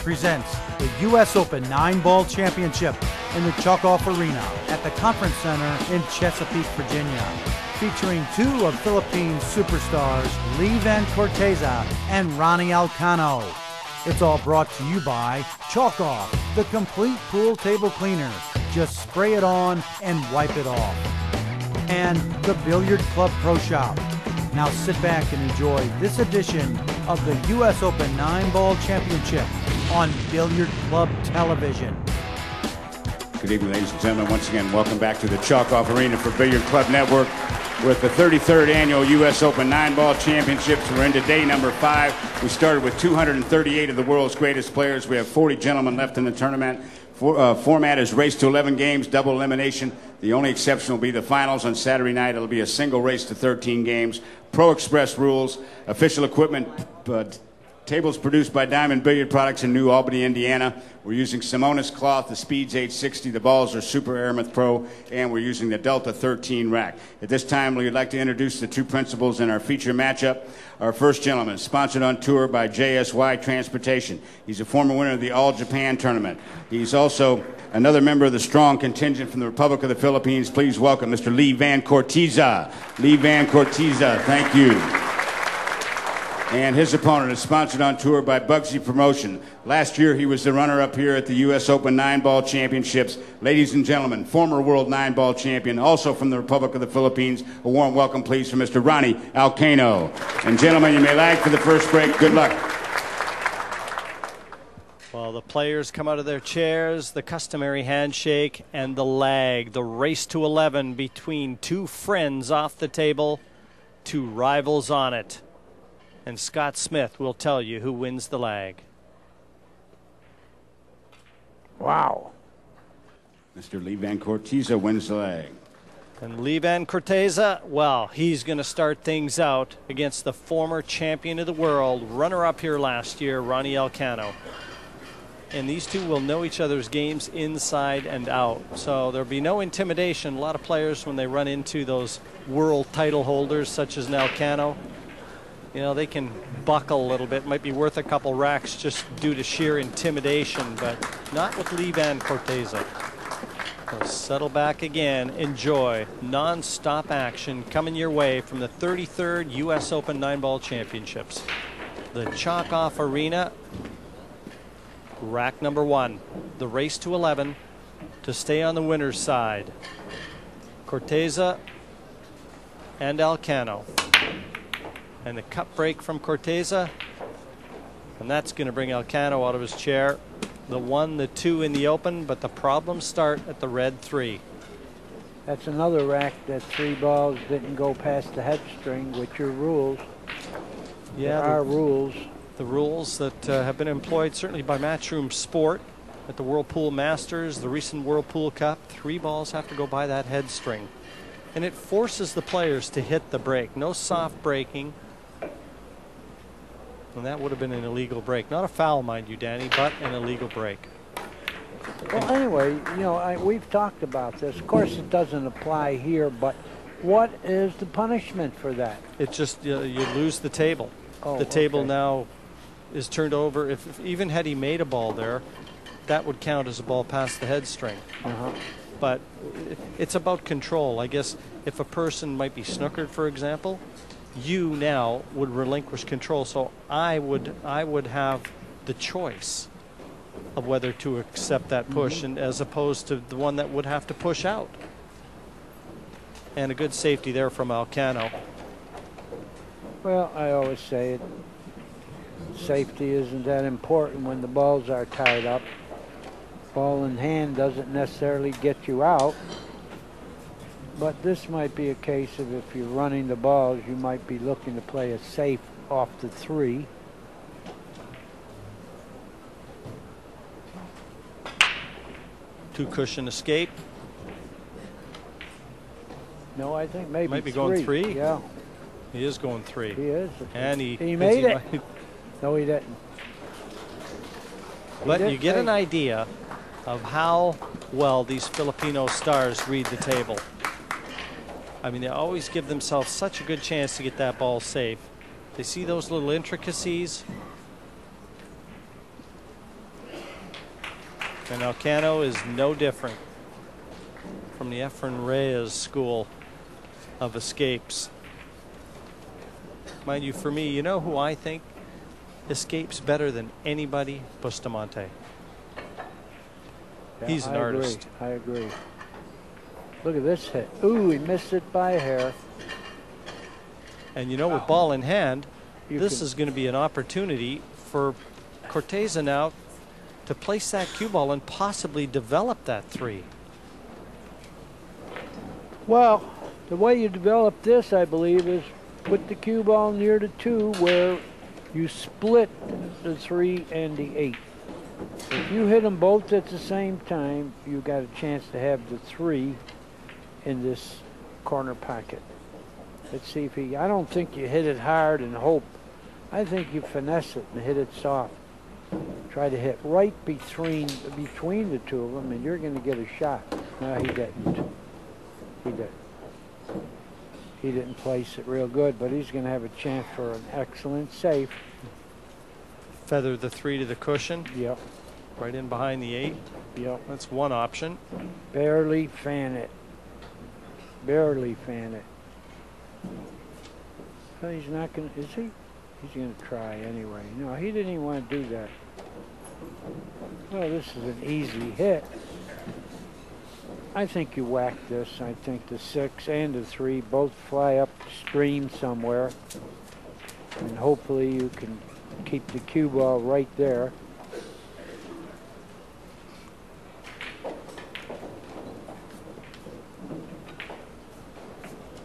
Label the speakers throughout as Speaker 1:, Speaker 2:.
Speaker 1: presents the U.S. Open 9-Ball Championship in the Chalk-Off Arena at the Conference Center in Chesapeake, Virginia, featuring two of Philippines superstars, Lee Van Corteza and Ronnie Alcano. It's all brought to you by Chalk-Off, the complete pool table cleaner. Just spray it on and wipe it off. And the Billiard Club Pro Shop. Now sit back and enjoy this edition of the U.S. Open 9-Ball Championship on Billiard Club Television.
Speaker 2: Good evening, ladies and gentlemen. Once again, welcome back to the Chalk-Off Arena for Billiard Club Network with the 33rd Annual U.S. Open 9-Ball Championships. We're into day number 5. We started with 238 of the world's greatest players. We have 40 gentlemen left in the tournament. Format is race to 11 games, double elimination. The only exception will be the finals on Saturday night. It'll be a single race to 13 games. Pro Express rules, official equipment, tables produced by Diamond Billiard Products in New Albany, Indiana. We're using Simonis cloth, the Speeds 860, the balls are Super Aramith Pro, and we're using the Delta 13 rack. At this time, we'd like to introduce the two principals in our feature matchup. Our first gentleman, sponsored on tour by JSY Transportation. He's a former winner of the All Japan tournament. He's also another member of the strong contingent from the Republic of the Philippines. Please welcome Mr. Lee Van Corteza. Lee Van Corteza, thank you. And his opponent is sponsored on tour by Bugsy Promotion. Last year, he was the runner-up here at the U.S. Open 9-Ball Championships. Ladies and gentlemen, former world 9-ball champion, also from the Republic of the Philippines. A warm welcome, please, for Mr. Ronnie Alcano. And gentlemen, you may lag for the first break. Good luck.
Speaker 3: Well, the players come out of their chairs, the customary handshake, and the lag. The race to 11 between two friends off the table, two rivals on it. And Scott Smith will tell you who wins the lag.
Speaker 4: Wow.
Speaker 2: Mr. Lee Van Corteza wins the lag.
Speaker 3: And Lee Van Corteza, well, he's going to start things out against the former champion of the world, runner-up here last year, Ronnie Alcano. And these two will know each other's games inside and out. So there'll be no intimidation. A lot of players, when they run into those world title holders, such as Alcano, you know, they can buckle a little bit. Might be worth a couple racks just due to sheer intimidation, but not with Lee Van Corteza. So settle back again. Enjoy non-stop action coming your way from the 33rd U.S. Open 9-Ball Championships. The Chalk-Off Arena, rack number 1. The race to 11 to stay on the winner's side. Corteza and Alcano. And the cup break from Corteza, and that's going to bring Alcano out of his chair. The 1, the 2 in the open, but the problems start at the red 3.
Speaker 4: That's another rack that 3 balls didn't go past the head string with your rules.
Speaker 3: Yeah,
Speaker 4: there are rules.
Speaker 3: The rules that have been employed certainly by Matchroom Sport at the Whirlpool Masters, the recent Whirlpool Cup. 3 balls have to go by that head string. And it forces the players to hit the break. No soft breaking. And that would have been an illegal break. Not a foul, mind you, Danny, but an illegal break.
Speaker 4: Well, anyway, you know, we've talked about this. Of course, it doesn't apply here, but what is the punishment for that?
Speaker 3: It's just you lose the table.
Speaker 4: Oh,
Speaker 3: the table
Speaker 4: okay.
Speaker 3: now is turned over. If even had he made a ball there, that would count as a ball past the head string. But it's about control. I guess if a person might be snookered, for example, you now would relinquish control. So I would have the choice of whether to accept that push, and as opposed to the one that would have to push out. And a good safety there from Alcano.
Speaker 4: Well, I always say it. Safety isn't that important when the balls are tied up. Ball in hand doesn't necessarily get you out. But this might be a case of if you're running the balls, you might be looking to play a safe off the 3.
Speaker 3: Two cushion escape.
Speaker 4: No, I think maybe
Speaker 3: might be
Speaker 4: 3.
Speaker 3: going 3.
Speaker 4: Yeah,
Speaker 3: He is going 3.
Speaker 4: he is.
Speaker 3: And
Speaker 4: he made it.
Speaker 3: might,
Speaker 4: No, he didn't.
Speaker 3: but you get an idea of how well these Filipino stars read the table. I mean, they always give themselves such a good chance to get that ball safe. They see those little intricacies. And Elcano is no different from the Efren Reyes school of escapes. Mind you, for me, you know who I think escapes better than anybody? Bustamante.
Speaker 4: Yeah,
Speaker 3: He's an artist.
Speaker 4: I agree. Look at this hit. Ooh, he missed it by a hair.
Speaker 3: And you know, with ball in hand, this
Speaker 4: can-
Speaker 3: is going to be an opportunity for Corteza now to place that cue ball and possibly develop that 3.
Speaker 4: Well, the way you develop this, I believe, is put the cue ball near the 2 where you split the 3 and the 8. If you hit them both at the same time, you got a chance to have the 3 in this corner pocket. Let's see if he, I don't think you hit it hard and hope. I think you finesse it and hit it soft. Try to hit right between the 2 of them and you're going to get a shot. No, he didn't. He didn't. He didn't place it real good, but he's going to have a chance for an excellent save.
Speaker 3: Feather the 3 to the cushion.
Speaker 4: Yep.
Speaker 3: Right in behind the 8.
Speaker 4: Yep.
Speaker 3: That's one option.
Speaker 4: Barely fan it. Barely fan it. So he's not going to, is he? He's going to try anyway. No, he didn't even want to do that. Well, this is an easy hit. I think you whack this. I think the 6 and the 3 both fly upstream somewhere. And hopefully you can keep the cue ball right there.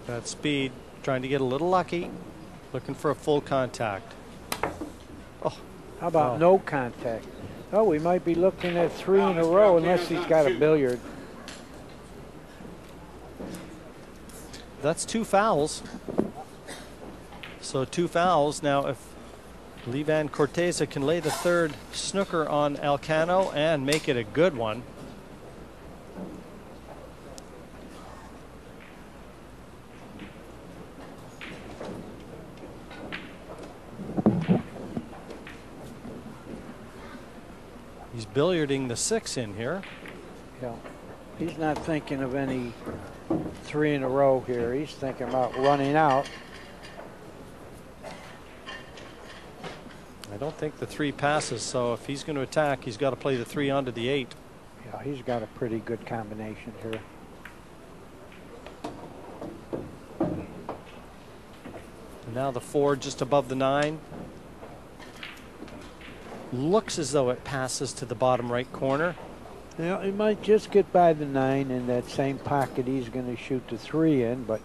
Speaker 3: That speed, trying to get a little lucky, looking for a full contact. Oh,
Speaker 4: how about no contact? Oh, we might be looking at 3 in a row unless he's got a billiard.
Speaker 3: That's 2 fouls. So 2 fouls. Now, if Livan Corteza can lay the 3rd snooker on Elcano and make it a good one, he's billiarding the 6 in here.
Speaker 4: Yeah. He's not thinking of any 3 in a row here. He's thinking about running out.
Speaker 3: I don't think the 3 passes, so if he's going to attack, he's got to play the 3 onto the 8.
Speaker 4: Yeah, he's got a pretty good combination here.
Speaker 3: And now the 4 just above the 9. Looks as though it passes to the bottom right corner.
Speaker 4: Yeah, he might just get by the 9 in that same pocket he's going to shoot the 3 in, but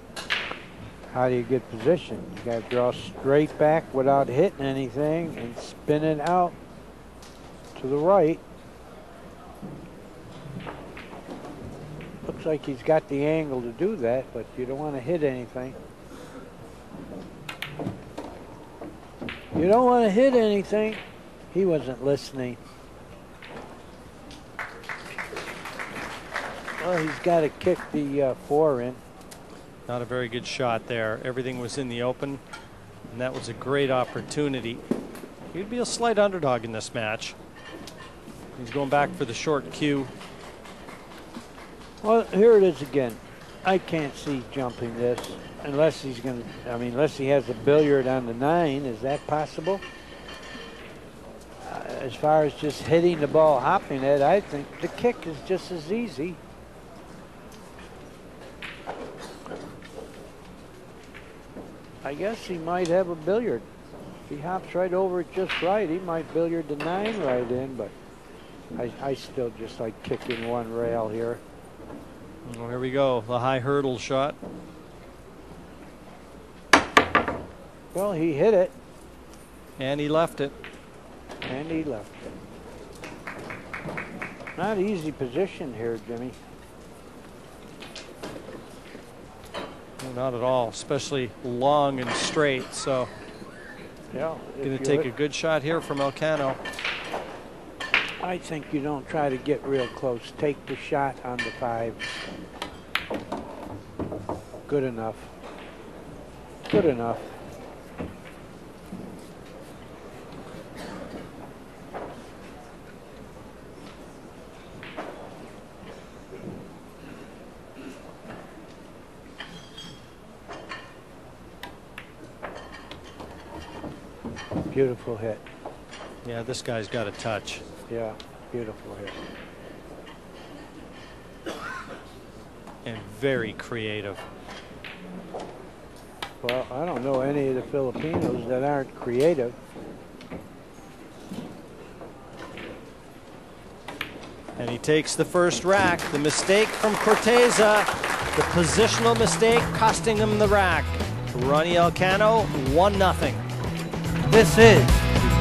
Speaker 4: how do you get position? You got to draw straight back without hitting anything and spin it out to the right. Looks like he's got the angle to do that, but you don't want to hit anything. You don't want to hit anything. He wasn't listening. Well, he's got to kick the 4 in.
Speaker 3: Not a very good shot there. Everything was in the open, and that was a great opportunity. He'd be a slight underdog in this match. He's going back for the short cue.
Speaker 4: Well, here it is again. I can't see jumping this unless he's going to, I mean, unless he has a billiard on the 9. Is that possible? As far as just hitting the ball, hopping it, I think the kick is just as easy. I guess he might have a billiard. If he hops right over it just right, he might billiard the 9 right in, but I still just like kicking 1 rail here.
Speaker 3: Well, here we go, the high hurdle shot.
Speaker 4: Well, he hit it.
Speaker 3: And he left it.
Speaker 4: And he left it. Not easy position here, Jimmy.
Speaker 3: No, not at all, especially long and straight. So,
Speaker 4: yeah,
Speaker 3: going to take a good shot here from Elcano.
Speaker 4: I think you don't try to get real close. Take the shot on the 5. Good enough. Good enough. Beautiful hit.
Speaker 3: Yeah, this guy's got a touch.
Speaker 4: Yeah, beautiful hit.
Speaker 3: And very creative.
Speaker 4: Well, I don't know any of the Filipinos that aren't creative.
Speaker 3: And he takes the first rack. The mistake from Corteza, the positional mistake costing him the rack. Ronnie Elcano, 1-0.
Speaker 1: This is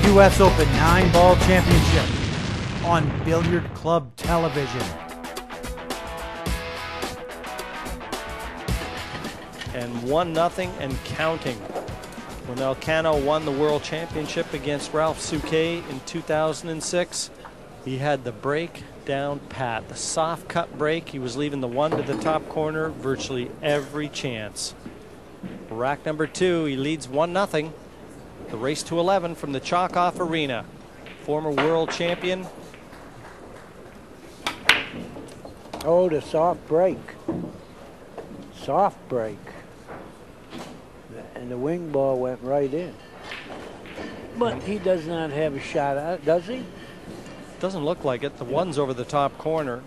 Speaker 1: the U.S. Open 9-Ball Championship on Billiard Club Television.
Speaker 3: And 1-0 and counting. When Elcano won the World Championship against Ralph Souquet in 2006, he had the break down pat. The soft cut break. He was leaving the one to the top corner virtually every chance. Rack number 2, he leads 1-0. The race to 11 from the Chalk-Off Arena. Former world champion.
Speaker 4: Oh, the soft break. Soft break. And the wing ball went right in. But he does not have a shot at it, does he?
Speaker 3: Doesn't look like it. The one's over the top corner.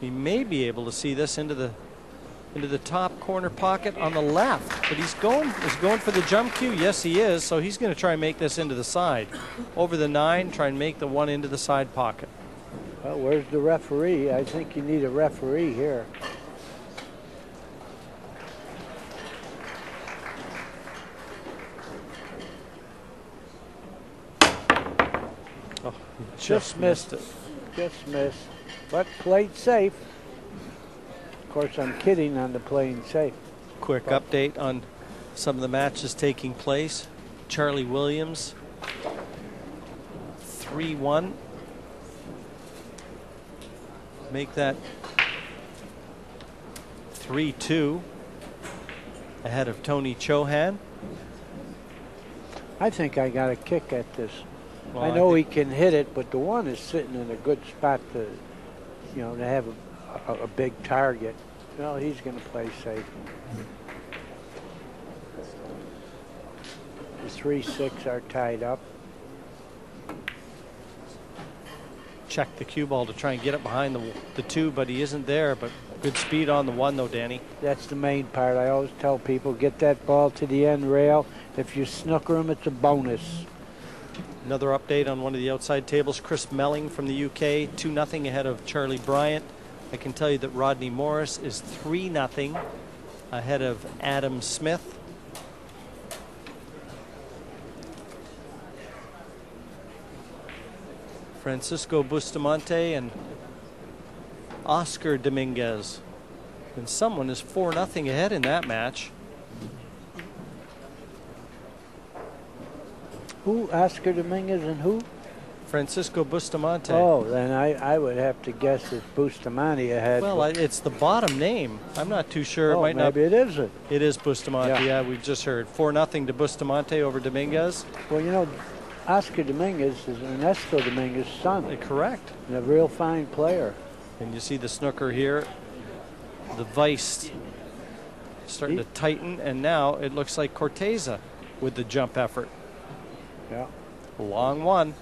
Speaker 3: He may be able to see this into the top corner pocket on the left, but he's going for the jump cue. Yes, he is. So he's going to try and make this into the side, over the 9. Try and make the one into the side pocket.
Speaker 4: Well, where's the referee? I think you need a referee here.
Speaker 3: Oh, just missed it.
Speaker 4: Just missed. But played safe. Of course, I'm kidding on the playing safe.
Speaker 3: Quick update on some of the matches taking place. Charlie Williams, 3-1. Make that 3-2 ahead of Tony Chohan.
Speaker 4: I think I got a kick at this.
Speaker 3: Well,
Speaker 4: I know he can hit it, but the one is sitting in a good spot to, to have a big target. Well, he's going to play safe. The 3-6 are tied up.
Speaker 3: Check the cue ball to try and get it behind the 2, but he isn't there. But good speed on the 1, though, Danny.
Speaker 4: That's the main part. I always tell people, get that ball to the end rail. If you snooker him, it's a bonus.
Speaker 3: Another update on one of the outside tables. Chris Melling from the UK, 2-0 ahead of Charlie Bryant. I can tell you that Rodney Morris is 3-0 ahead of Adam Smith. Francisco Bustamante and Oscar Dominguez. And someone is 4-0 ahead in that match.
Speaker 4: Who? Oscar Dominguez and who?
Speaker 3: Francisco Bustamante.
Speaker 4: Oh, then I would have to guess it's Bustamante ahead.
Speaker 3: Well, it's the bottom name. I'm not too sure.
Speaker 4: Oh,
Speaker 3: it might
Speaker 4: maybe
Speaker 3: not.
Speaker 4: it isn't.
Speaker 3: It is Bustamante. Yeah, we've just heard 4-0 to Bustamante over Dominguez.
Speaker 4: Well, Oscar Dominguez is Ernesto Dominguez's son.
Speaker 3: Correct.
Speaker 4: And a real fine player.
Speaker 3: And you see the snooker here. The vise starting to tighten, and now it looks like Corteza with the jump effort.
Speaker 4: Yeah.
Speaker 3: Long one.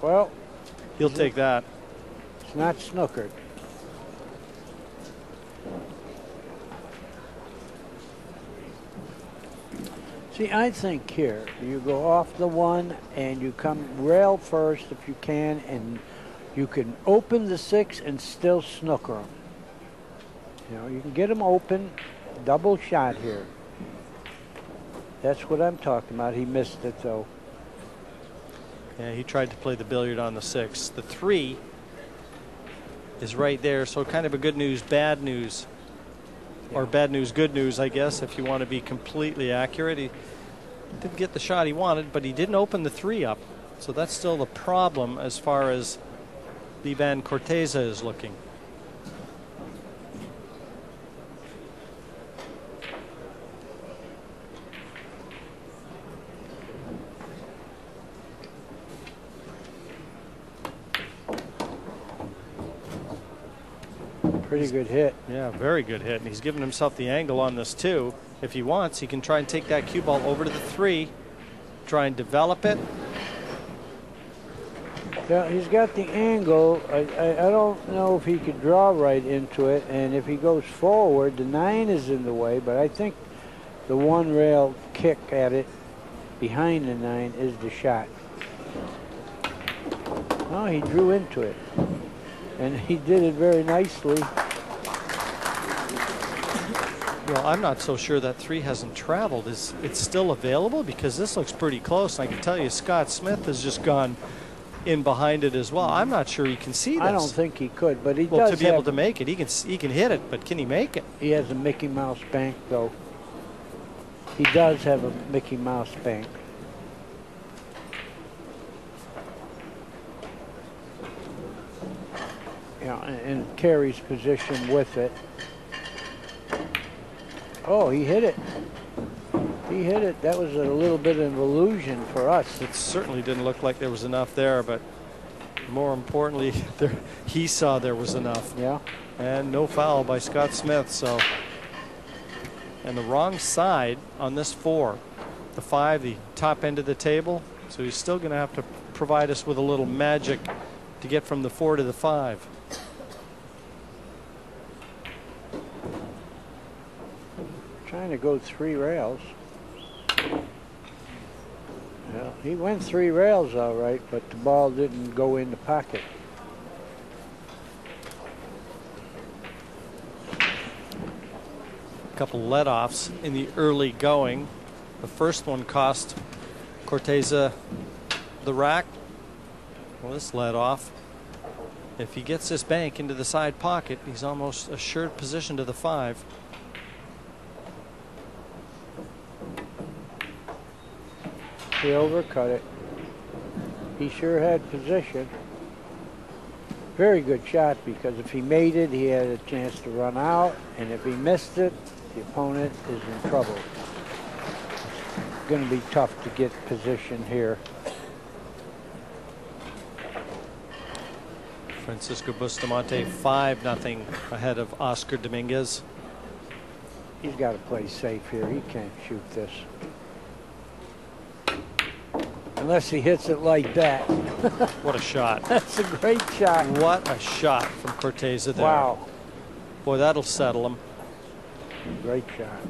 Speaker 4: Well,
Speaker 3: he'll take that.
Speaker 4: It's not snookered. See, I think here you go off the 1 and you come rail first if you can, and you can open the 6 and still snooker them. You can get them open, double shot here. That's what I'm talking about. He missed it, though.
Speaker 3: Yeah, he tried to play the billiard on the 6. The 3 is right there, so kind of a good news, bad news. Yeah. Or bad news, good news, I guess, if you want to be completely accurate. He didn't get the shot he wanted, but he didn't open the 3 up. So that's still the problem as far as Livan Corteza is looking.
Speaker 4: Pretty good hit.
Speaker 3: Yeah, very good hit. And he's given himself the angle on this too. If he wants, he can try and take that cue ball over to the 3, try and develop it.
Speaker 4: Yeah, he's got the angle. I don't know if he could draw right into it, and if he goes forward, the 9 is in the way, but I think the 1 rail kick at it behind the 9 is the shot. Oh, he drew into it, and he did it very nicely.
Speaker 3: Well, I'm not so sure that 3 hasn't traveled. It's still available? Because this looks pretty close. I can tell you Scott Smith has just gone in behind it as well. I'm not sure he can see this.
Speaker 4: I don't think he could, but he
Speaker 3: well,
Speaker 4: does
Speaker 3: to be able to make it, he can hit it, but can he make it?
Speaker 4: He has a Mickey Mouse bank, though. He does have a Mickey Mouse bank. Yeah, and carries position with it. Oh, he hit it. He hit it. That was a little bit of illusion for us.
Speaker 3: It certainly didn't look like there was enough there, but more importantly, he saw there was enough.
Speaker 4: Yeah.
Speaker 3: And no foul by Scott Smith. So, and the wrong side on this 4, the 5, the top end of the table. So he's still going to have to provide us with a little magic to get from the 4 to the 5.
Speaker 4: Trying to go 3 rails. Yeah, he went 3 rails all right, but the ball didn't go in the pocket.
Speaker 3: A couple let-offs in the early going. The first one cost Corteza the rack. Well, this let off. If he gets this bank into the side pocket, he's almost assured position to the 5.
Speaker 4: He overcut it. He sure had position. Very good shot, because if he made it, he had a chance to run out, and if he missed it, the opponent is in trouble. It's going to be tough to get position here.
Speaker 3: Francisco Bustamante 5-0 ahead of Oscar Dominguez.
Speaker 4: He's got to play safe here. He can't shoot this. Unless he hits it like that.
Speaker 3: What a shot.
Speaker 4: That's a great shot.
Speaker 3: What a shot from Corteza there.
Speaker 4: Wow.
Speaker 3: Boy, that'll settle him.
Speaker 4: Great shot.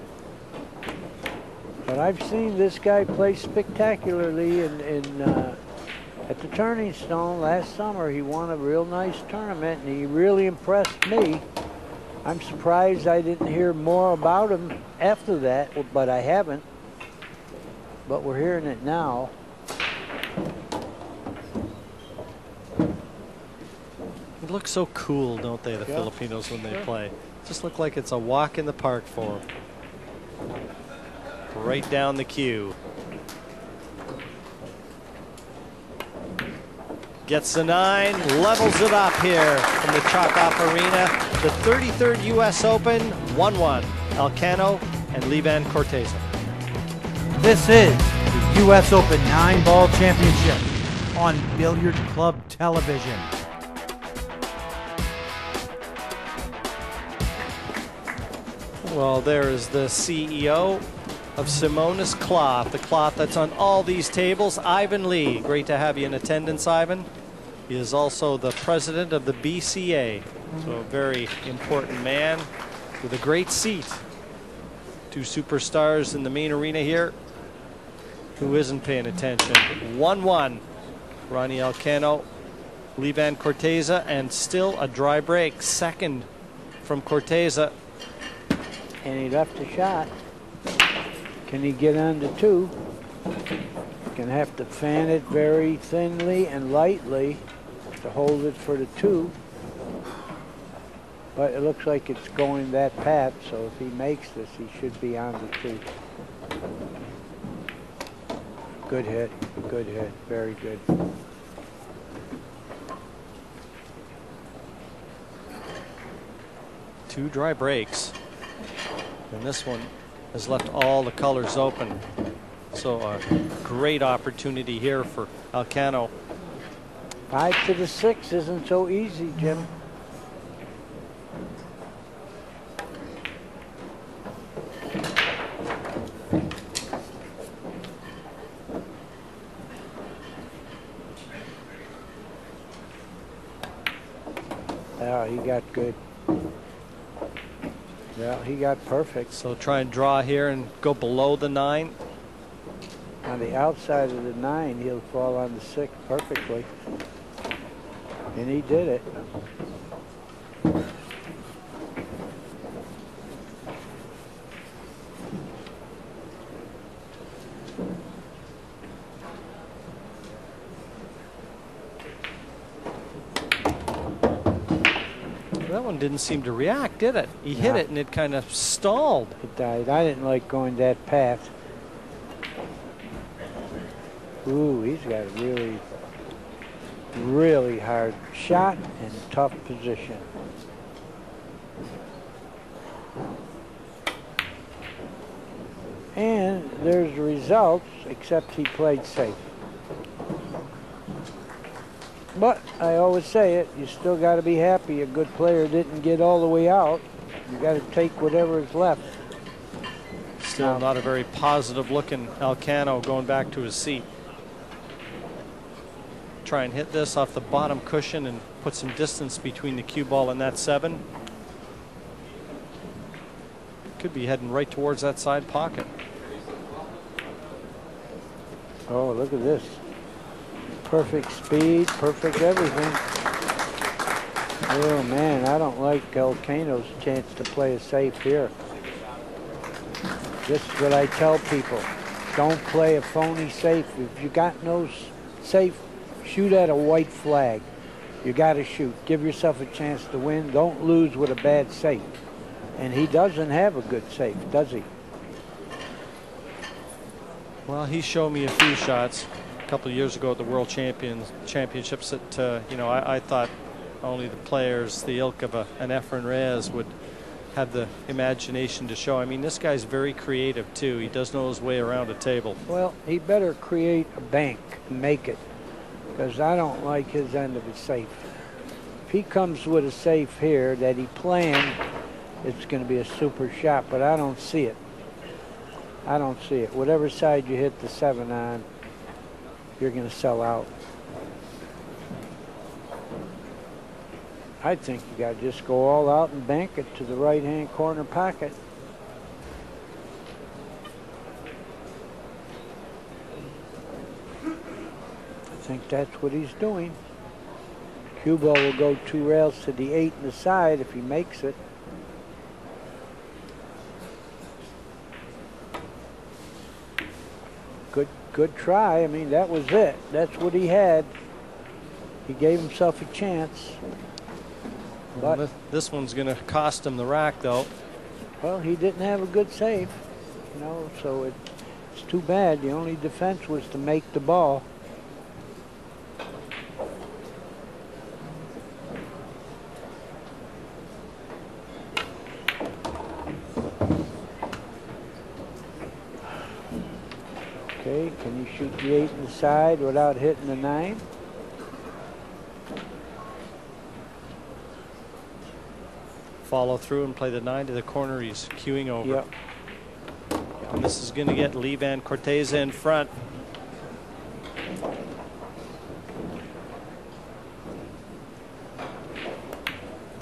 Speaker 4: But I've seen this guy play spectacularly at the Turning Stone last summer. He won a real nice tournament, and he really impressed me. I'm surprised I didn't hear more about him after that, but I haven't. But we're hearing it now.
Speaker 3: They look so cool, don't they, the Filipinos, when they play? Just look like it's a walk in the park for them. Right down the queue. Gets the 9, levels it up here from the Chalk-Off Arena. The 33rd U.S. Open, 1-1. Elcano and Livan Corteza.
Speaker 1: This is the U.S. Open 9-Ball Championship on Billiard Club Television.
Speaker 3: Well, there is the CEO of Simonis Cloth, the cloth that's on all these tables, Ivan Lee. Great to have you in attendance, Ivan. He is also the president of the BCA, so a very important man with a great seat. 2 superstars in the main arena here. Who isn't paying attention? 1-1. Ronnie Elcano, Livan Corteza, and still a dry break. Second from Corteza.
Speaker 4: And he left a shot. Can he get on to 2? Gonna have to fan it very thinly and lightly to hold it for the 2. But it looks like it's going that path, so if he makes this, he should be on the 2. Good hit, very good.
Speaker 3: Two dry breaks. And this one has left all the colors open. So a great opportunity here for Elcano.
Speaker 4: 5 to the 6 isn't so easy, Jim. Yeah, he got good. Yeah, he got perfect.
Speaker 3: So try and draw here and go below the 9.
Speaker 4: On the outside of the 9, he'll fall on the 6 perfectly. And he did it.
Speaker 3: That one didn't seem to react, did it? He hit it and it kind of stalled.
Speaker 4: It died. I didn't like going that path. Ooh, he's got a really, really hard shot and tough position. And there's the results, except he played safe. But I always say it, you still got to be happy a good player didn't get all the way out. You got to take whatever is left.
Speaker 3: Still not a very positive looking Elcano going back to his seat. Try and hit this off the bottom cushion and put some distance between the cue ball and that 7. Could be heading right towards that side pocket.
Speaker 4: Oh, look at this. Perfect speed, perfect everything. Oh man, I don't like Elcano's chance to play it safe here. This is what I tell people. Don't play a phony safe. If you got no safe, shoot at a white flag. You got to shoot. Give yourself a chance to win. Don't lose with a bad safe. And he doesn't have a good safe, does he?
Speaker 3: Well, he showed me a few shots a couple of years ago at the World Championships that, you know, I thought only the players, the ilk of an Efren Reyes would have the imagination to show. I mean, this guy's very creative, too. He does know his way around a table.
Speaker 4: Well, he better create a bank and make it, because I don't like his end of his safe. If he comes with a safe here that he planned, it's going to be a super shot, but I don't see it. I don't see it. Whatever side you hit the 7 on, you're going to sell out. I think you got to just go all out and bank it to the right-hand corner pocket. I think that's what he's doing. Cue ball will go 2 rails to the 8 and the side if he makes it. Good try. I mean, that was it. That's what he had. He gave himself a chance.
Speaker 3: But this one's going to cost him the rack, though.
Speaker 4: Well, he didn't have a good save, you know, so it's too bad. The only defense was to make the ball. Okay, can you shoot the 8 inside without hitting the 9?
Speaker 3: Follow through and play the 9 to the corner. He's queuing over.
Speaker 4: Yep.
Speaker 3: And this is going to get Livan Corteza in front.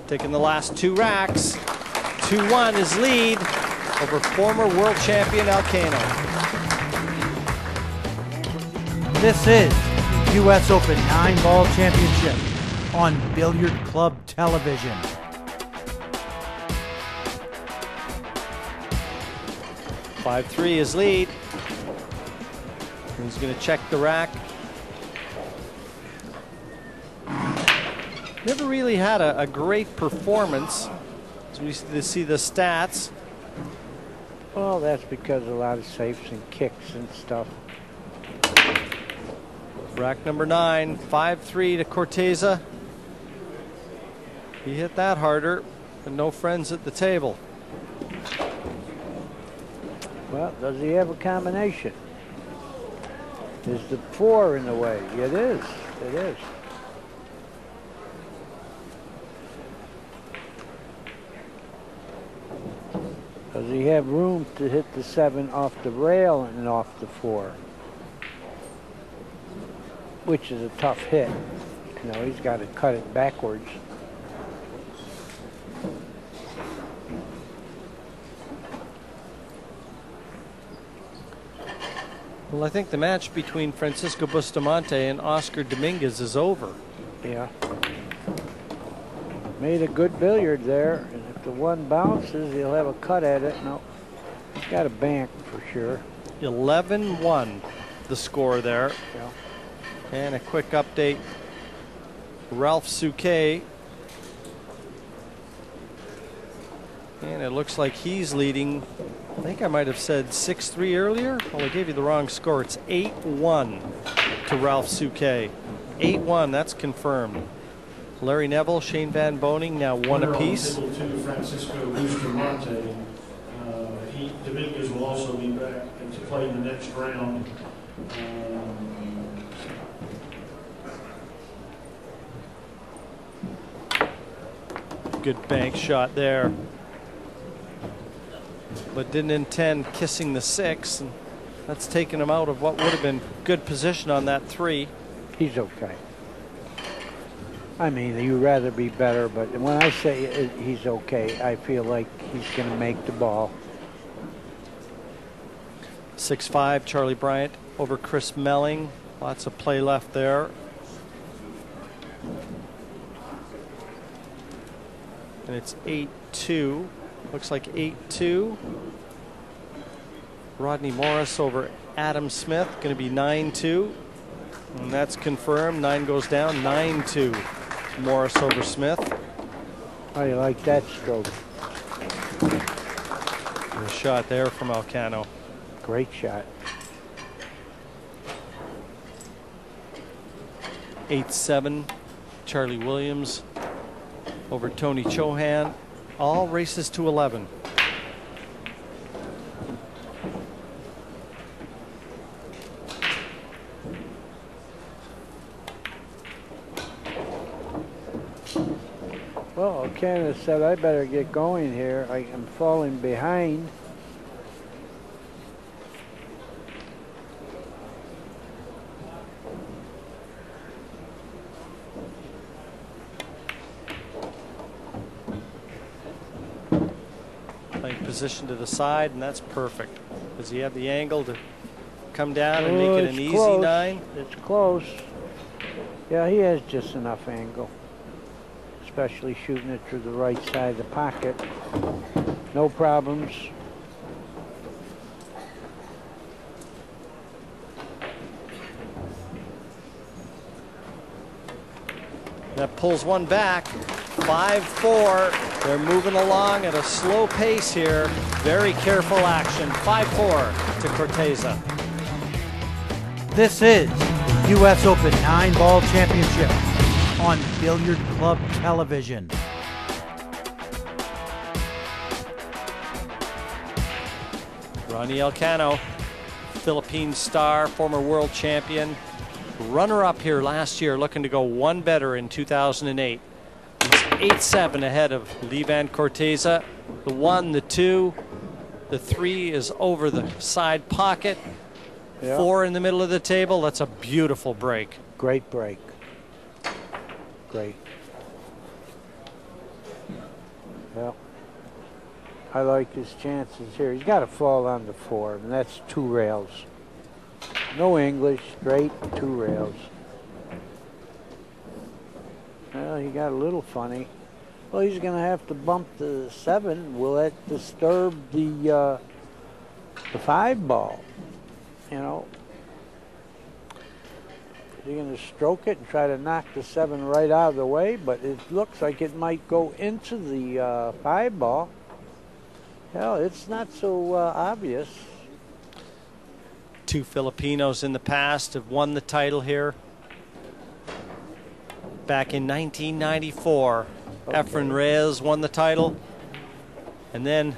Speaker 3: Taking the last 2 racks. 2-1 his lead over former world champion Elcano.
Speaker 1: This is the U.S. Open 9-ball championship on Billiard Club Television.
Speaker 3: Five-3 his lead. He's going to check the rack. Never really had a great performance. As we see the stats.
Speaker 4: Well, that's because a lot of safes and kicks and stuff.
Speaker 3: Rack number 9, 5-3 to Corteza. He hit that harder, but no friends at the table.
Speaker 4: Well, does he have a combination? Is the 4 in the way? It is. It is. Does he have room to hit the 7 off the rail and off the 4? Which is a tough hit. You know, he's got to cut it backwards.
Speaker 3: Well, I think the match between Francisco Bustamante and Oscar Dominguez is over.
Speaker 4: Yeah. Made a good billiard there, and if the one bounces, he'll have a cut at it. No, he's got a bank for sure.
Speaker 3: 11-1 the score there.
Speaker 4: Yeah.
Speaker 3: And a quick update. Ralph Souquet. And it looks like he's leading. I think I might have said 6-3 earlier. Well, I gave you the wrong score. It's 8-1 to Ralph Souquet. 8-1, that's confirmed. Larry Neville, Shane Van Boening, now one apiece.
Speaker 5: To Francisco Bustamante. Dominguez will also be back to play in the next round.
Speaker 3: Good bank shot there, but didn't intend kissing the 6, and that's taken him out of what would have been good position on that 3.
Speaker 4: He's okay. I mean, you'd rather be better, but when I say he's okay, I feel like he's going to make the ball.
Speaker 3: 6-5, Charlie Bryant over Chris Melling. Lots of play left there. And it's 8-2. Looks like 8-2. Rodney Morris over Adam Smith. Going to be 9-2. And that's confirmed. 9 goes down. 9-2. Morris over Smith.
Speaker 4: How do you like that stroke?
Speaker 3: And a shot there from Alcano.
Speaker 4: Great shot.
Speaker 3: 8-7. Charlie Williams over Tony Chohan. All races to 11.
Speaker 4: Well, Canada said I better get going here. I am falling behind.
Speaker 3: Position to the side, and that's perfect. Does he have the angle to come down and make it an easy
Speaker 4: close.
Speaker 3: 9?
Speaker 4: It's close. Yeah, he has just enough angle, especially shooting it through the right side of the pocket. No problems.
Speaker 3: That pulls one back. 5-4. They're moving along at a slow pace here. Very careful action. 5-4 to Corteza.
Speaker 1: This is the U.S. Open 9-Ball Championship on Billiard Club Television.
Speaker 3: Ronnie Alcano, Philippine star, former world champion, runner-up here last year, looking to go one better in 2008. He's 8-7 ahead of Levan Corteza. The 1, the 2, the 3 is over the side pocket.
Speaker 4: Yeah.
Speaker 3: 4 in the middle of the table. That's a beautiful break.
Speaker 4: Great break. Great. Well, I like his chances here. He's got to fall on the 4, and that's 2 rails. No English, straight 2 rails. Well, he got a little funny. Well, he's going to have to bump the 7. Will that disturb the 5 ball? You know, is he going to stroke it and try to knock the 7 right out of the way? But it looks like it might go into the 5 ball. Hell, it's not so obvious.
Speaker 3: 2 Filipinos in the past have won the title here. Back in 1994, okay. Efren Reyes won the title. And then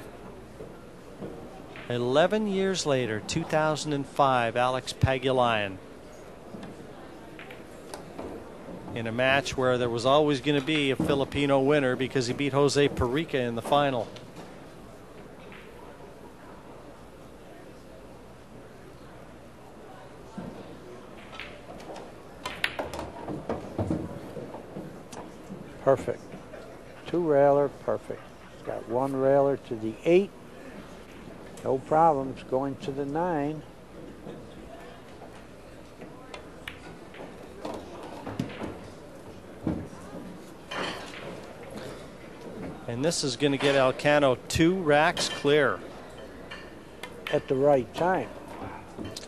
Speaker 3: 11 years later, 2005, Alex Pagulayan. In a match where there was always going to be a Filipino winner because he beat Jose Perica in the final.
Speaker 4: Perfect. 2 railer, perfect. He's got 1 railer to the 8. No problems going to the 9.
Speaker 3: And this is going to get Elcano 2 racks clear.
Speaker 4: At the right time.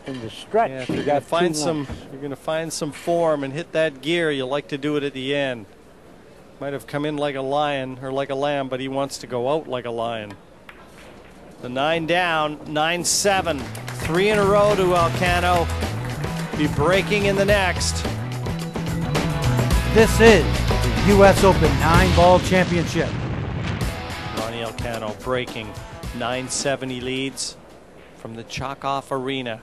Speaker 4: In the stretch,
Speaker 3: Yeah, if
Speaker 4: you
Speaker 3: you're
Speaker 4: got
Speaker 3: going to find some form and hit that gear, you like to do it at the end. Might have come in like a lion or like a lamb, but he wants to go out like a lion. The 9 down, 9-7. 3 in a row to Elcano. Be breaking in the next.
Speaker 1: This is the U.S. Open 9-ball championship.
Speaker 3: Ronnie Elcano breaking 9-7. He leads from the Chockoff Arena.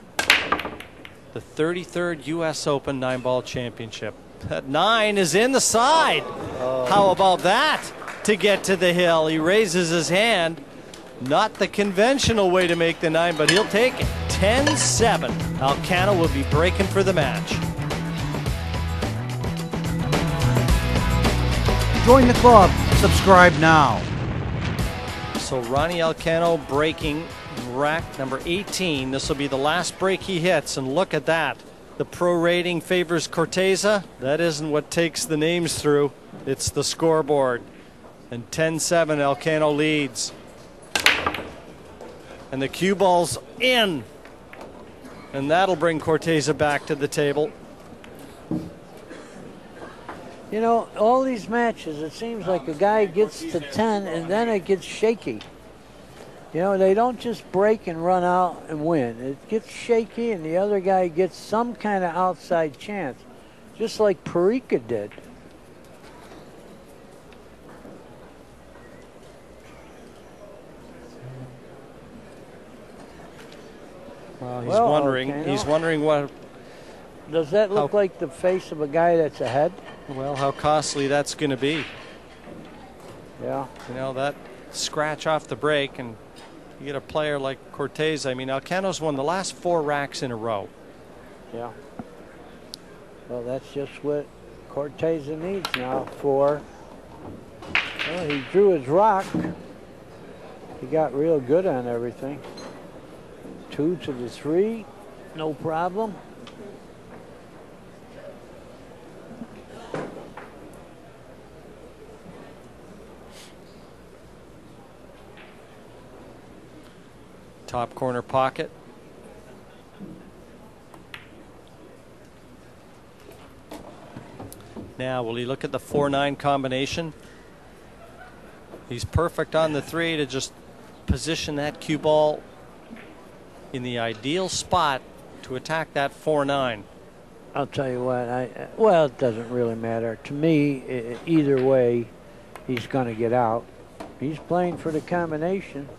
Speaker 3: The 33rd U.S. Open 9-ball championship. That 9 is in the side. How about that to get to the hill? He raises his hand. Not the conventional way to make the 9, but he'll take it. 10-7. Elcano will be breaking for the match.
Speaker 1: Join the club. Subscribe now.
Speaker 3: So Ronnie Elcano breaking rack number 18. This will be the last break he hits, and look at that. The pro rating favors Corteza. That isn't what takes the names through. It's the scoreboard. And 10-7, Elcano leads. And the cue ball's in. And that'll bring Corteza back to the table.
Speaker 4: You know, all these matches, it seems like a guy gets to 10 and then it gets shaky. You know, they don't just break and run out and win. It gets shaky and the other guy gets some kind of outside chance, just like Perica did.
Speaker 3: Well, he's wondering what.
Speaker 4: Does that look like the face of a guy that's ahead?
Speaker 3: Well, how costly that's going to be.
Speaker 4: Yeah.
Speaker 3: You know, that scratch off the break, and you get a player like Cortez. I mean, Elcano's won the last 4 racks in a row.
Speaker 4: Yeah. Well, that's just what Corteza needs now. 4. Well, he drew his rock. He got real good on everything. 2 to the 3, no problem.
Speaker 3: Top corner pocket. Now, will he look at the 4-9 combination? He's perfect on the 3 to just position that cue ball in the ideal spot to attack that 4-9.
Speaker 4: I'll tell you what, well, it doesn't really matter. To me, either way, he's going to get out. He's playing for the combination.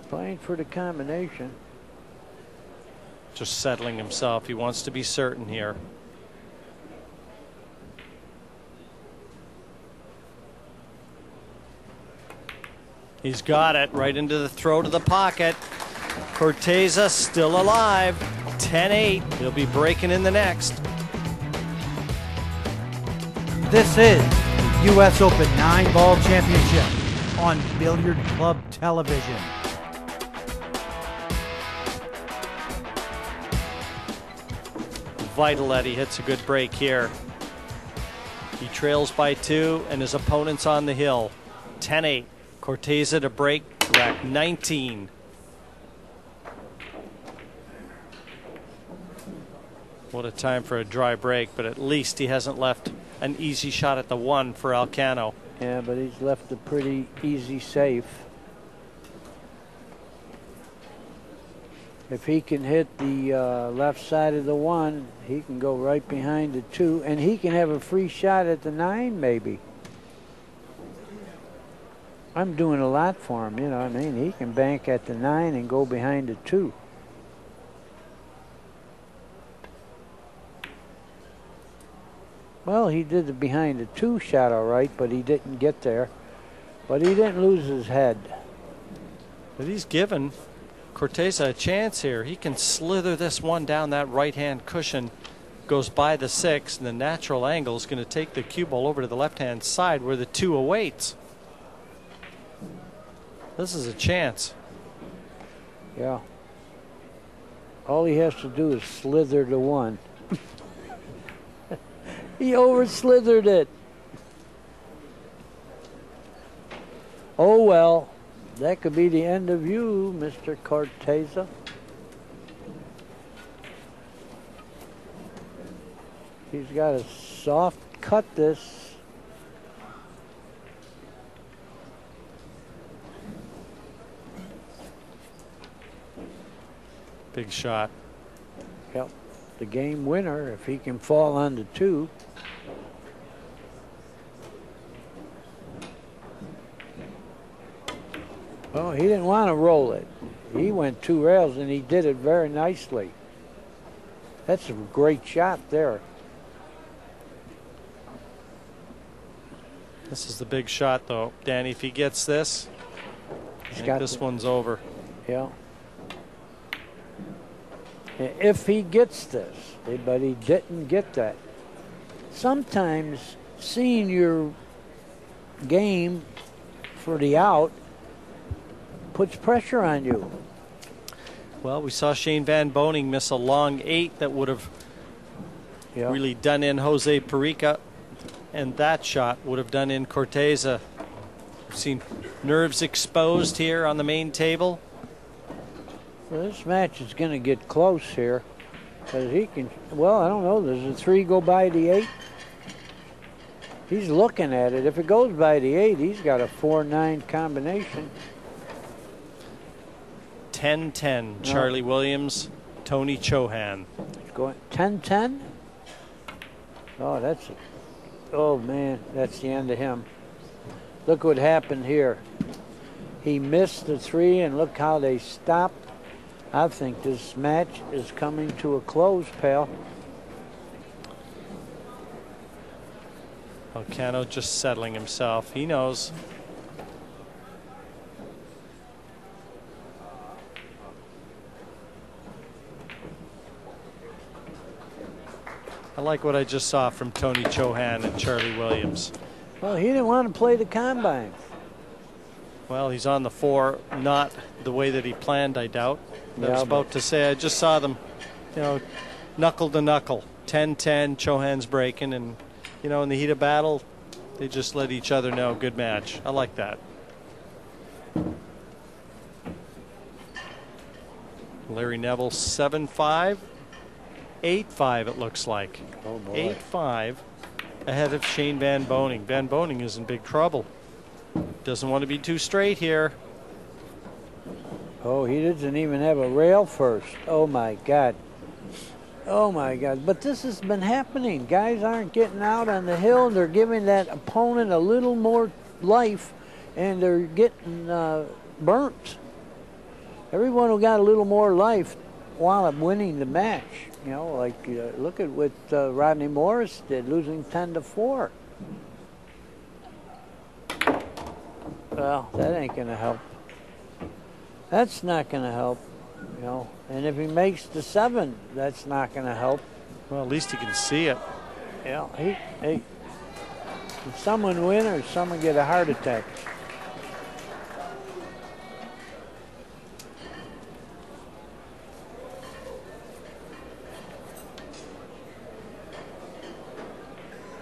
Speaker 4: Playing for the combination.
Speaker 3: Just settling himself. He wants to be certain here. He's got it right into the throat of the pocket. Corteza still alive. 10-8. He'll be breaking in the next.
Speaker 1: This is the U.S. Open 9-ball championship on Billiard Club Television.
Speaker 3: Vitaletti hits a good break here. He trails by 2 and his opponent's on the hill. 10-8. Corteza to break rack 19. What a time for a dry break, but at least he hasn't left an easy shot at the 1 for Elcano.
Speaker 4: Yeah, but he's left a pretty easy safe. If he can hit the left side of the 1, he can go right behind the 2, and he can have a free shot at the 9 maybe. I'm doing a lot for him, you know what I mean? He can bank at the 9 and go behind the 2. Well, he did the behind the 2 shot all right, but he didn't get there. But he didn't lose his head.
Speaker 3: But he's given Corteza a chance here. He can slither this 1 down that right-hand cushion. Goes by the 6, and the natural angle is going to take the cue ball over to the left-hand side where the 2 awaits. This is a chance.
Speaker 4: Yeah. All he has to do is slither to 1. He over-slithered it. Oh, well, that could be the end of you, Mr. Corteza. He's got to soft cut this.
Speaker 3: Big shot.
Speaker 4: Yep, the game winner if he can fall on the 2. Oh, he didn't want to roll it. He went 2 rails and he did it very nicely. That's a great shot there.
Speaker 3: This is the big shot, though. Danny, if he gets this, I think this one's over.
Speaker 4: Yeah. If he gets this, but he didn't get that. Sometimes seeing your game for the out puts pressure on you.
Speaker 3: Well, we saw Shane Van Boening miss a long 8 that would have really done in Jose Perica, and that shot would have done in Corteza. We've seen nerves exposed here on the main table.
Speaker 4: Well, this match is going to get close here because he can. Well, I don't know. Does the 3 go by the 8? He's looking at it. If it goes by the 8, he's got a 4-9 combination.
Speaker 3: 10-10, Charlie Williams, Tony Chohan.
Speaker 4: Going 10-10? Oh, that's, oh man, that's the end of him. Look what happened here. He missed the 3 and look how they stopped. I think this match is coming to a close, pal.
Speaker 3: Elcano just settling himself. He knows. I like what I just saw from Tony Chohan and Charlie Williams.
Speaker 4: Well, he didn't want to play the combine.
Speaker 3: Well, he's on the 4, not the way that he planned, I doubt. I was about to say, I just saw them, you know, knuckle to knuckle. 10-10, Chohan's breaking, and, you know, in the heat of battle, they just let each other know. Good match. I like that. Larry Neville, 7-5. 8-5 it looks like.
Speaker 4: Oh boy.
Speaker 3: 8-5 ahead of Shane Van Boening. Van Boening is in big trouble. Doesn't want to be too straight here.
Speaker 4: Oh, he doesn't even have a rail first. Oh my God. Oh my God. But this has been happening. Guys aren't getting out on the hill. They're giving that opponent a little more life and they're getting burnt. Everyone who got a little more life wound up winning the match. You know, like look at what Rodney Morris did, losing 10-4. Well, that ain't going to help. That's not going to help, you know. And if he makes the 7, that's not going to help.
Speaker 3: Well, at least he can see it.
Speaker 4: Yeah, did someone win or someone get a heart attack?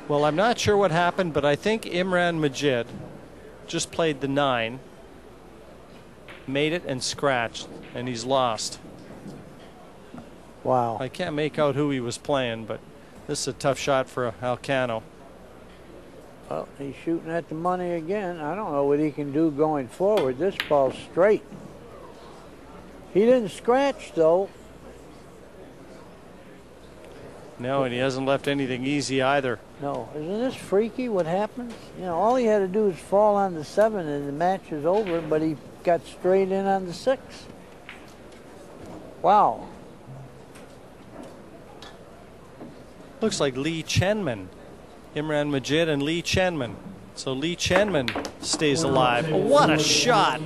Speaker 3: Well, I'm not sure what happened, but I think Imran Majid just played the 9, made it and scratched, and he's lost.
Speaker 4: Wow.
Speaker 3: I can't make out who he was playing, but this is a tough shot for Elcano.
Speaker 4: Well, he's shooting at the money again. I don't know what he can do going forward. This ball's straight. He didn't scratch, though.
Speaker 3: No, and he hasn't left anything easy either.
Speaker 4: No. Isn't this freaky what happens? You know, all he had to do is fall on the 7 and the match is over, but he got straight in on the 6. Wow.
Speaker 3: Looks like Lee Chenman. Imran Majid and Lee Chenman. So Lee Chenman stays alive. Oh, what a shot.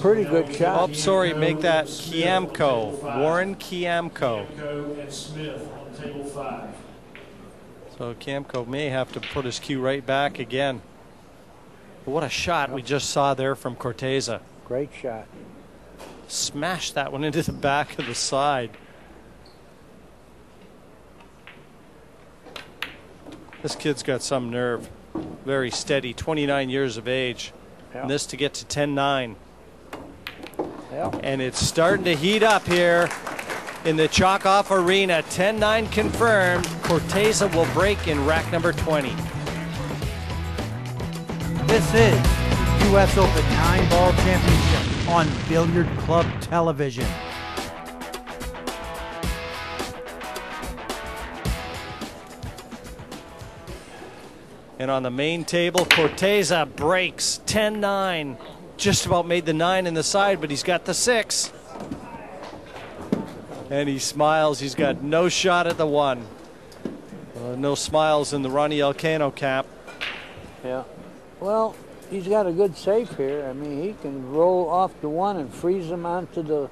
Speaker 4: Pretty good shot.
Speaker 3: Oh, sorry, make that Kiamko. Warren Kiamko.
Speaker 5: And Smith on table 5.
Speaker 3: So Kiamko may have to put his cue right back again. But what a shot we just saw there from Corteza.
Speaker 4: Great shot.
Speaker 3: Smashed that one into the back of the side. This kid's got some nerve. Very steady, 29 years of age.
Speaker 4: Yeah.
Speaker 3: And this to get to 10-9.
Speaker 4: Yeah.
Speaker 3: And it's starting to heat up here in the Chalk-Off Arena. 10-9 confirmed. Corteza will break in rack number 20.
Speaker 1: This is the U.S. Open 9-Ball Championship on Billiard Club Television.
Speaker 3: And on the main table, Corteza breaks 10-9. Just about made the 9 in the side, but he's got the 6. And he smiles. He's got no shot at the 1. No smiles in the Ronnie Elcano cap.
Speaker 4: Yeah. Well, he's got a good safe here. I mean, he can roll off the 1 and freeze him onto the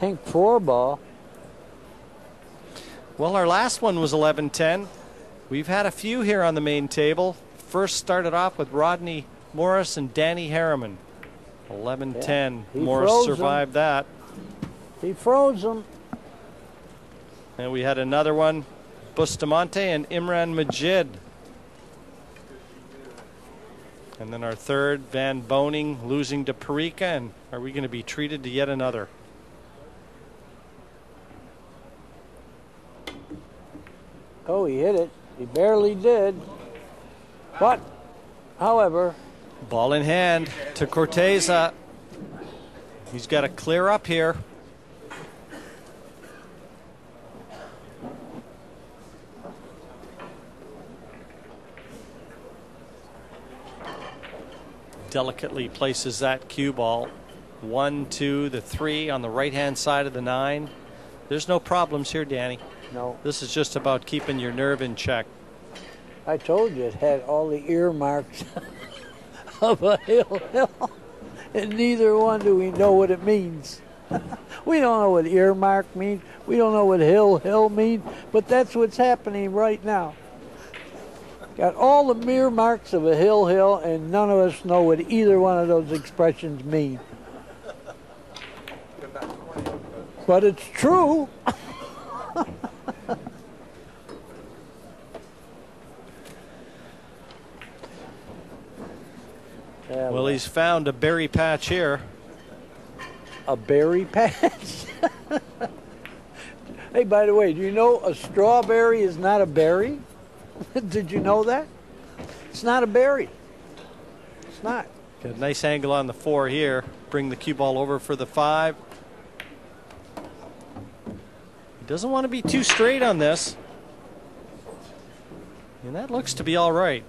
Speaker 4: pink 4 ball.
Speaker 3: Well, our last one was 11-10. We've had a few here on the main table. First started off with Rodney Morris and Danny Harriman. 11-10.
Speaker 4: Yeah,
Speaker 3: Morris survived that.
Speaker 4: He froze him.
Speaker 3: And we had another one, Bustamante and Imran Majid. And then our third, Van Boning losing to Parika. And are we going to be treated to yet another?
Speaker 4: Oh, he hit it. He barely did. But, however,
Speaker 3: ball in hand to Corteza. He's got to clear up here. Delicately places that cue ball. 1, 2, the 3 on the right-hand side of the 9. There's no problems here, Danny.
Speaker 4: no.
Speaker 3: This is just about keeping your nerve in check.
Speaker 4: I told you it had all the earmarks of a hill, and neither one do we know what it means. We don't know what earmark means. We don't know what hill means, but that's what's happening right now. Got all the mere marks of a hill, and none of us know what either one of those expressions mean. But it's true. Yeah,
Speaker 3: Well, he's found a berry patch here.
Speaker 4: a berry patch. Hey, by the way, do you know a strawberry is not a berry? Did you know that? It's not a berry. It's not.
Speaker 3: Got a nice angle on the 4 here. Bring the cue ball over for the 5. He doesn't want to be too straight on this. And that looks to be all right.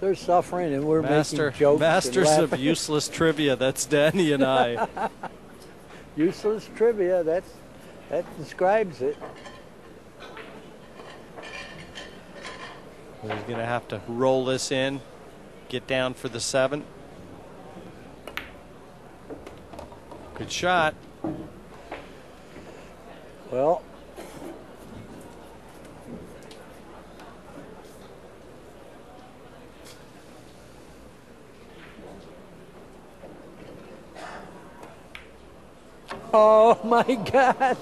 Speaker 4: They're suffering, and we're making jokes.
Speaker 3: Masters
Speaker 4: and
Speaker 3: of
Speaker 4: laughing.
Speaker 3: useless trivia. That's Danny and I.
Speaker 4: Useless trivia. That describes it.
Speaker 3: He's going to have to roll this in, get down for the 7. Good shot.
Speaker 4: Well, oh my God.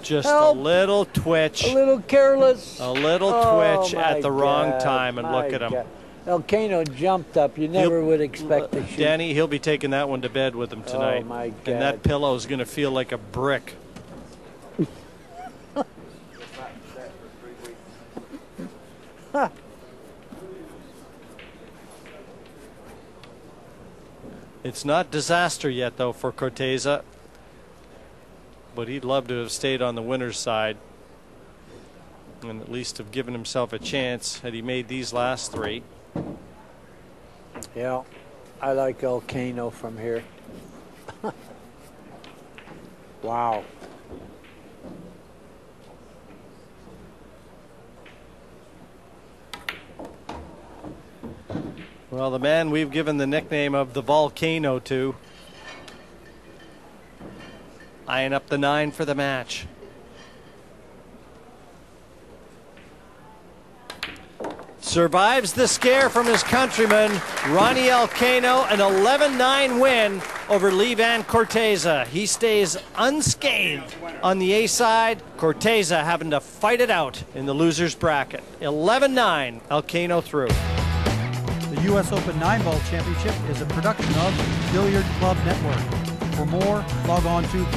Speaker 3: Just
Speaker 4: Help.
Speaker 3: a little twitch.
Speaker 4: A little careless.
Speaker 3: A little
Speaker 4: Oh,
Speaker 3: twitch
Speaker 4: my
Speaker 3: at the wrong
Speaker 4: God,
Speaker 3: time, and look
Speaker 4: my
Speaker 3: at him.
Speaker 4: God. Elcano jumped up. You never
Speaker 3: He'll-
Speaker 4: would expect to shoot.
Speaker 3: Danny, he'll be taking that one to bed with him tonight.
Speaker 4: Oh, my
Speaker 3: And
Speaker 4: God.
Speaker 3: that pillow is going to feel like a brick. It's not disaster yet, though, for Corteza. But he'd love to have stayed on the winner's side and at least have given himself a chance had he made these last 3.
Speaker 4: Yeah, I like Elcano from here. Wow.
Speaker 3: Well, the man we've given the nickname of the Volcano to, eyeing up the 9 for the match. Survives the scare from his countryman, Ronnie Elcano, an 11-9 win over Levan Corteza. He stays unscathed on the A side. Corteza having to fight it out in the loser's bracket. 11-9, Elcano through.
Speaker 1: The U.S. Open 9-Ball Championship is a production of Billiard Club Network. For more, log on to